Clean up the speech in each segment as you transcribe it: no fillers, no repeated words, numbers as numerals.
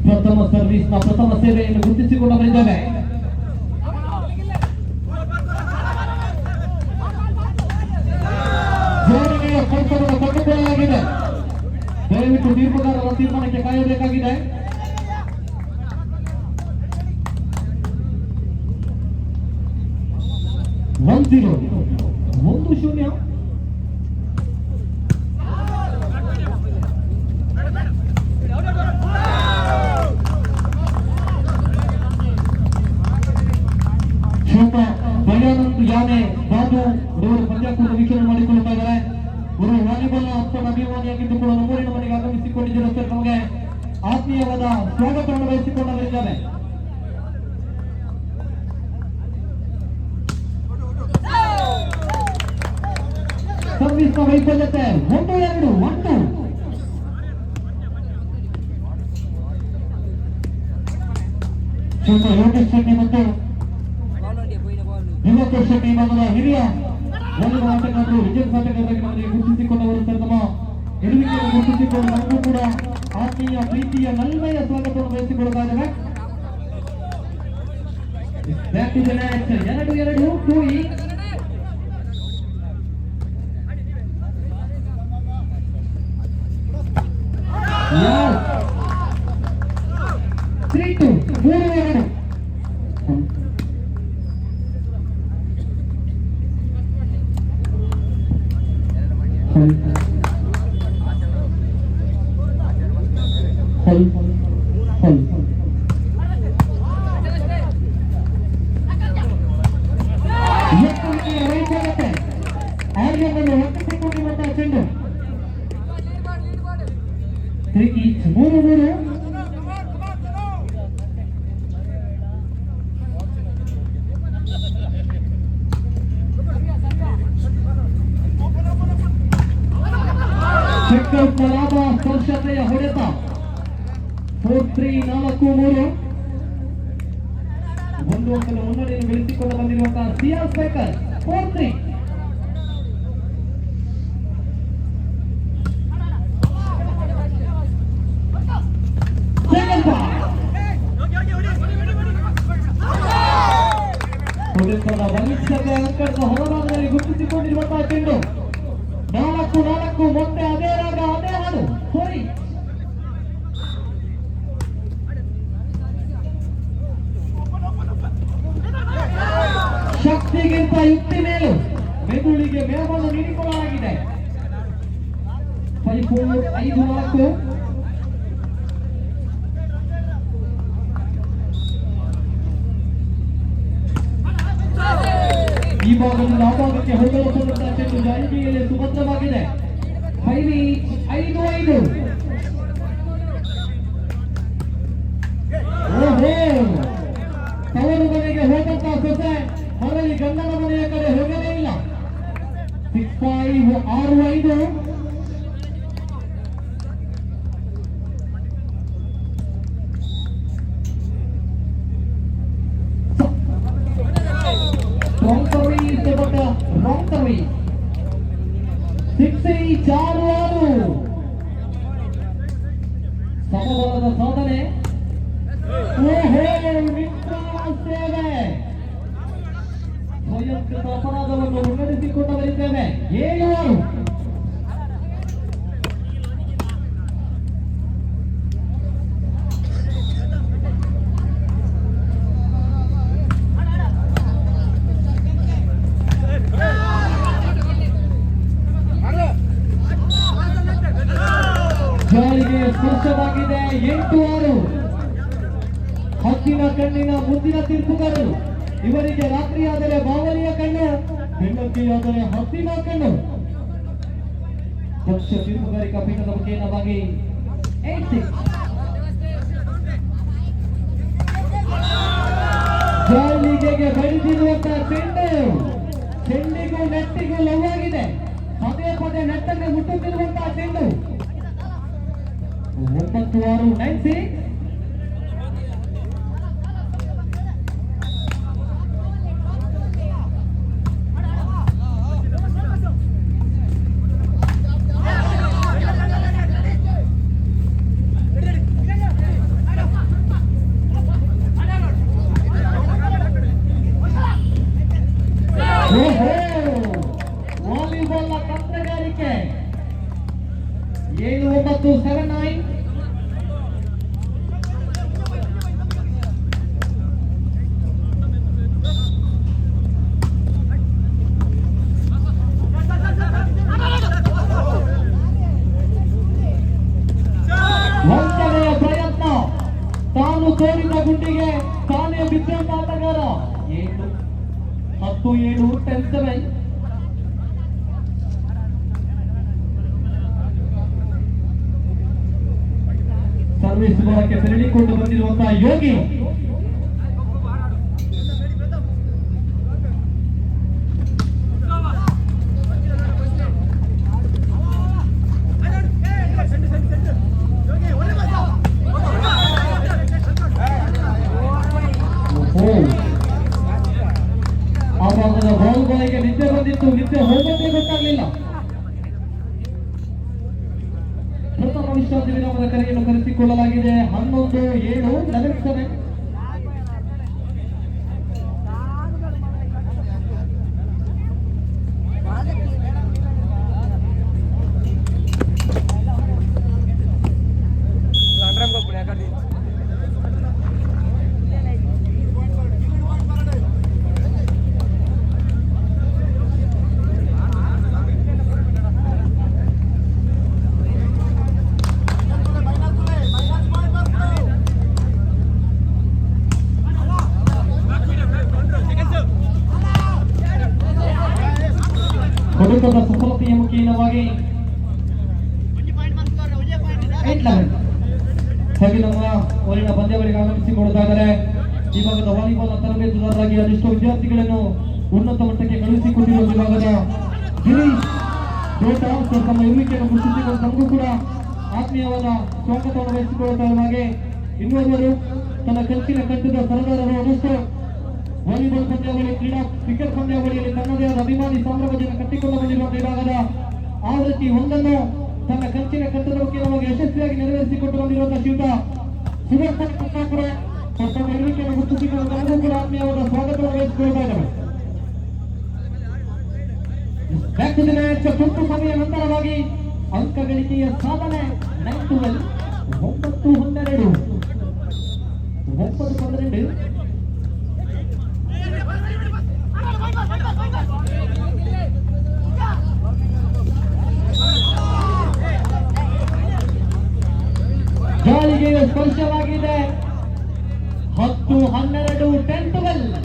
ಪ್ರಥಮ ಸರ್ವಿಸ್ನ ಪ್ರಥಮ ಸೇವೆಯನ್ನು ಗುರುತಿಸಿಕೊಂಡು ಬಂದಿದ್ದೇವೆ. ಜೋಡಣೆಯ ಕಂಪವನ್ನು ಕಂಡುಕೊಳ್ಳಲಾಗಿದೆ. ದಯವಿಟ್ಟು ತೀರ್ಪುಗಾರರ ತೀರ್ಮಾನಕ್ಕೆ ಕಾಯಬೇಕಾಗಿದೆ. ಒಂದು ಶೂನ್ಯ. ದಯಾನಂದ್ ಯಾನೆ ಬಾಬು ಅವರು ಪಂದ್ಯಾಕೂಟ ವೀಕ್ಷಣೆ ಮಾಡಿಕೊಳ್ಳುತ್ತಾ ಇದ್ದಾರೆ. ಅವರು ವಾಲಿಬಾಲ್ ಅಪ್ಪನ ಅಭಿಮಾನಿಯಾಗಿದ್ದು ಕೂಡ ನಮ್ಮೂರಿನ ಮನೆಗೆ ಆಗಮಿಸಿಕೊಂಡಿದ್ದರು ಸರ್. ನಮಗೆ ಆತ್ಮೀಯವಾದ ಸ್ವಾಗತವನ್ನು ವಹಿಸಿಕೊಂಡವರಿದ್ದಾರೆ. ಸರ್ವಿಸ್ ನ ವೈಫಲ್ಯತೆ 1-2 ಯೋಗೇಶ್ ಶೆಟ್ಟಿ ಮತ್ತು ಯುವಕೇಶ್ ಶೆಟ್ಟಿ ಭಾಗದ ಹಿರಿಯ ವಾಲಿಬಾಲ್ ಆಟಗಾರರು ವಿಜಯ್ ಆಟಗಾರರಾಗಿ ನಮಗೆ ಗುರುತಿಸಿಕೊಂಡವರು ಸರ್. ನಮ್ಮ ಗೆಲುವಿಗೆ ಗುರುತಿಸಿಕೊಂಡು ನಮಗೂ ಕೂಡ ಆತ್ಮೀಯ ಪ್ರೀತಿಯ ನಲ್ಮೆಯ ಸ್ವಾಗತವನ್ನು ವಹಿಸಿಕೊಳ್ಳುತ್ತಾ ಇದ್ದೇವೆ. 2-2 3-2 3-2 ಚೆಕ್ಕಲ್ಪರಾದ ಸ್ಪರ್ಶತೆಯ ಹೊಡೆತ 4-3 ಒಂದು ಅಂಕದ ಮುನ್ನಡೆಯನ್ನು ಗಳಿಸಿಕೊಂಡು ಬಂದಿರುವಂತಹ ಸಿಆರ್ ಸ್ಪೈಕರ್ 4-3. ಹೊಡೆತದ ಬಲಿಷ್ಠತೆ ಅಂಕದ ಹೊರಭಾಗದಲ್ಲಿ ಗುರುತಿಸಿಕೊಂಡಿರುವಂತಹ ಚೆಂಡು 4-4 ಮೊಟ್ಟೆ ಅದೇ ರಾಗ ಅದೇ ಹಾಡು ಸರಿ. ಶಕ್ತಿಗಿಂತ ಯುಕ್ತಿ ಮೇಲು ಮೆದುಳಿಗೆ ಮೇವನ್ನು ನೀಡಿಕೊಳ್ಳಲಾಗಿದೆ. 5-4 ಈ ಭಾಗದಿಂದ ಆ ಭಾಗಕ್ಕೆ ಹೊರಡುವಂತಹ ಚೆಂಡು ಜಾರಿಗೆಯಲ್ಲಿ ಸುಭದ್ರವಾಗಿದೆ. 5-5 ತವರು ಮನೆಗೆ ಹೋದಂತಹ ಸೊಸೆ ಮರಳಿ ಗಂಡನ ಮನೆಯ ಕಡೆ ಹೋಗಲೇ ಇಲ್ಲ. 6-5 ಸಮಬಲದ ಸಾಧನೆ. ಸ್ವಯಂಕೃತ ಅಪರಾಧವನ್ನು ಮುನ್ನಡೆಸಿಕೊಂಡು ಬರುತ್ತೇವೆ. 7-6 ಜಾರಿಗೆ ಸ್ಪರ್ಶವಾಗಿದೆ. 8-6 ಹಕ್ಕಿನ ಕಣ್ಣಿನ ಮುದ್ದಿನ ತೀರ್ಪುಗಾರರು. ಇವರಿಗೆ ರಾತ್ರಿಯಾದರೆ ಬಾವಲಿಯ ಕಣ್ಣು, ಬೆಳಗ್ಗೆಯಾದರೆ ಹಸಿನ ಕಣ್ಣು. ಪಕ್ಷ ತೀರ್ಪುಗಾರಿಕಾ ಪೀಠದ ಮುಖೇನವಾಗಿ 8-6 ಜಾಲಿಗೆಗೆ ಬಡಿದಿರುವಂತಹ ಚೆಂಡಿಗೂ ನೆಟ್ಟಿಗೂ ಲವ್ ಆಗಿದೆ. ಪದೇ ನೆಟ್ಟನ್ನು ಮುಟ್ಟುತ್ತಿರುವಂತಹ ಚೆಂಡು. 9-6 9-6 7-6 ತೋರಿದ ಗುಂಡಿಗೆ ತಾನೇ ಬಿದ್ದಂತ ಆಟಗಾರ 10-7 10-7. ಸರ್ವಿಸ್ ಬಾಲಕ್ಕೆ ತೆರಳಿಕೊಂಡು ಬಂದಿರುವಂತಹ ಯೋಗಿ ಆ ಭಾಗದ ಬಾಲ್ಗಳಿಗೆ ನಿದ್ದೆ ಬಂದಿತ್ತು, ನಿದ್ದೆ ಹೋಗೋದೇ ಗೊತ್ತಾಗಲಿಲ್ಲ. ಪ್ರಥಮ ವಿಶ್ರಾಂತಿ ವಿರಾಮದ ಕರೆಯನ್ನು ಕರೆಸಿಕೊಳ್ಳಲಾಗಿದೆ. 11-7 11-7. ಹೊಡೆತದ ಸಫಲತೆಯ ಮುಖೇನವಾಗಿ 8-11 ಹಾಗೆ ನಮ್ಮ ಊರಿನ ಪಂದ್ಯಾವಳಿಗೆ ಆಗಮಿಸಿಕೊಳ್ತಾ ಇದ್ದಾರೆ. ಈ ಭಾಗದ ವಾಲಿಬಾಲ್ ತರಬೇತುದಾರರಾಗಿ ಅದೆಷ್ಟೋ ವಿದ್ಯಾರ್ಥಿಗಳನ್ನು ಉನ್ನತ ಮಟ್ಟಕ್ಕೆ ಕಳುಹಿಸಿಕೊಟ್ಟಿರುವ ವಿಭಾಗದ ಗಿರೀಶ್ ದೊಡ್ಡ ತಮ್ಮ ಇರುವಿಕೆಯನ್ನು ಗುರುತಿಸಿಕೊಂಡು ತಮಗೂ ಕೂಡ ಆತ್ಮೀಯವಾದ ಸ್ವಾಗತವನ್ನು ವಹಿಸಿಕೊಳ್ಳುತ್ತಾ ಇರುವ ಹಾಗೆ ಇನ್ನೋರ್ವರು ತನ್ನ ಕಲ್ಚಿನ ಕಟ್ಟಿದ ಸರದಾರರು ಅದೆಷ್ಟೋ ವಾಲಿಬಾಲ್ ಪಂದ್ಯಾವಳಿ, ಕ್ರಿಕೆಟ್ ಪಂದ್ಯಾವಳಿಯಲ್ಲಿ ತನ್ನದೇ ಆದ ಅಭಿಮಾನಿ ಸಾಮ್ರಾಜ್ಯವನ್ನು ಕಟ್ಟಿಕೊಂಡು ಬಂದಿರುವ ವಿಭಾಗದ ಆವೃತ್ತಿ ಒಂದನ್ನು ತನ್ನ ಕಂಚಿನ ಕಟ್ಟದ ಮುಖ್ಯವಾಗಿ ಯಶಸ್ವಿಯಾಗಿ ನೆರವೇರಿಸಿಕೊಂಡು ಬಂದಿರುವಂತಹ ಶ್ರೀಯುತ ಸುದರ್ಶನ್ ಕುನ್ನಾಪುರ ತಮ್ಮ ಇರುವಿಕೆಯನ್ನು ಗುರುತಿಸಿಕೊಂಡು ತಮಗೂ ಕೂಡ ಆತ್ಮೀಯವಾದ ಸ್ವಾಗತವನ್ನು ವಹಿಸಿಕೊಳ್ತಾ ಇದ್ದಾರೆ. ತುರ್ತು ಸಮಯ ನಂತರವಾಗಿ ಅಂಕ ಗಳಿಕೆಯ ಸಾಧನೆ 9-12 9-12 9-12. ಗಾಳಿಗೆ ಸ್ಪರ್ಶವಾಗಿದೆ. 10-12 10-12.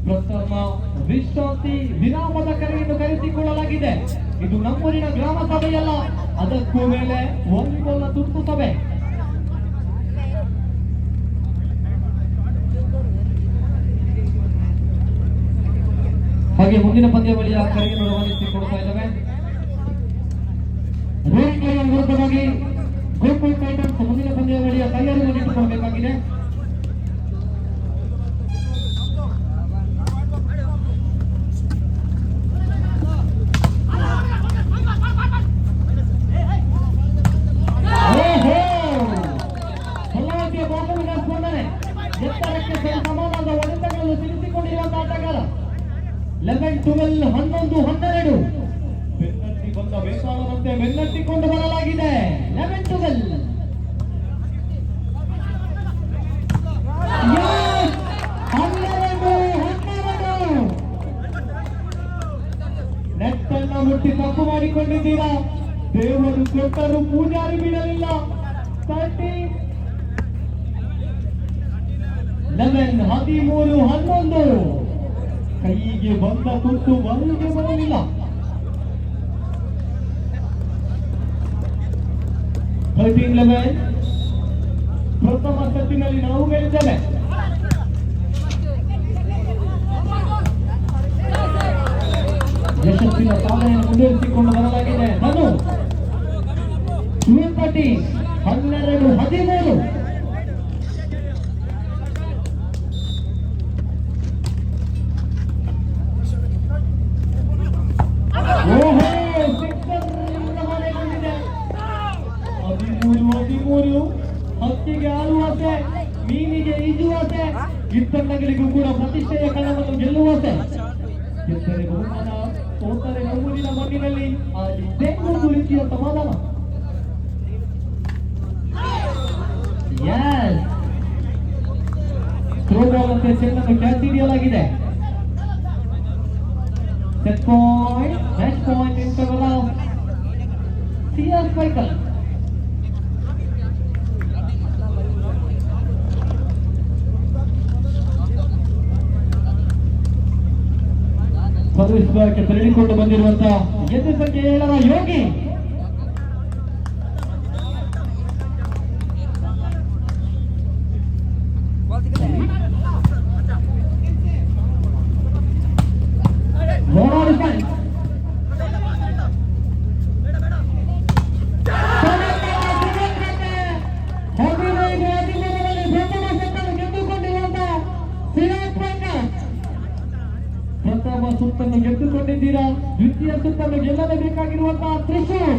ಪ್ರಥಮ ವಿಶ್ರಾಂತಿ ವಿರಾಮದ ಕರೆಯನ್ನು ಕರೆಸಿಕೊಳ್ಳಲಾಗಿದೆ. ಇದು ನಮ್ಮೂರಿನ ಗ್ರಾಮ ಸಭೆಯಲ್ಲ, ಅದಕ್ಕೂ ಮೇಲೆ ವಾಲಿಬಾಲ್ನ ತುರ್ತು ಸಭೆ. ಹಾಗೆ ಮುಂದಿನ ಪಂದ್ಯಾವಳಿಯ ಕರೆಯನ್ನು ರವಾನಿಸಿಕೊಡ್ತಾ ಇದ್ದಾವೆ. ರೋಹಿತ್ ವಿರುದ್ಧವಾಗಿ ಗೋಕುಲ್ ಟೈಟನ್ಸ್ ಮುಂದಿನ ಪಂದ್ಯಾವಳಿಯ ತಯಾರಿಯನ್ನು ಇಟ್ಟುಕೊಳ್ಳಬೇಕಾಗಿದೆ. ಎತ್ತರಕ್ಕೆ ಸಮಾನದ ಹೊಡೆತಗಳನ್ನು ಸಿಡಿಸಿಕೊಂಡಿರುವಂತಹ ಆಟಗಾರ 11-12 11-12. ಬೆನ್ನಟ್ಟಿ ಬಂದ ಬೇಸಾಳದಂತೆ ಬೆನ್ನಟ್ಟಿಕೊಂಡು ಬರಲಾಗಿದೆ. 11-12 12 ನೆಟ್ಟನ್ನ ಮುಟ್ಟಿ ತಪ್ಪು ಮಾಡಿಕೊಂಡಿದ್ದೀರಾ. ದೇವರು ಕೊಟ್ಟರು, ಪೂಜಾರಿ ಬಿಡಲಿಲ್ಲ. 13-11 ಕೈಗೆ ಬಂದ ತುತ್ತು ಮನೆಗೆ ಬರಲಿಲ್ಲ. 13-11 ಪ್ರಥಮ ಸೆಟ್ಟಿನಲ್ಲಿ ನಾವು ಗೆಲ್ಲಿದ್ದೇವೆ. ಯಶಸ್ಸಿನ ಸಾಧನೆಯನ್ನು ಮುಂದುವರಿಸಿಕೊಂಡು ಬರಲಾಗಿದೆ. ನಾನು 12-13 13 ಹಕ್ಕಿಗೆ ಆಳುವಾಸೆ, ಮೀನಿಗೆ ಈಜುವಾಸೆ, ಗಿತ್ತಣ್ಣಗಳಿಗೂ ಕೂಡ ಪ್ರತಿಷ್ಠೆಯ ಕಣವನ್ನು ಗೆಲ್ಲುವಾಸೆ. ಗೆದ್ದರೆ ಬಹುಮಾನ, ಸೋತರೆ ನಮ್ಮೂರಿನ ಮಣ್ಣಿನಲ್ಲಿ ಅಲ್ಲಿದ್ದೇ ಒಂದು ರೀತಿಯ ಸಮಾಧಾನ. ಥ್ರೋಬಾಲ್ ಅಂತೆ ಚೆಂಡನ್ನು ಕ್ಯಾಚ್ ಹಿಡಿಯಲಾಗಿದೆ. Set point, match point in favour of CR Michael. Service back ತೆರಳಿಕೊಂಡು ಬಂದಿರುವಂತಹ ಎದ್ದು ಸಂಖ್ಯೆ 7ರ ಯೋಗಿ ಪ್ರಥಮ ಸುತ್ತನ್ನು ಗೆದ್ದುಕೊಂಡಿದ್ದೀರಾ. ದ್ವಿತೀಯ ಸುತ್ತನ್ನು ಗೆಲ್ಲಲೇಬೇಕಾಗಿರುವಂತಹ ತ್ರಿಶೂಲ್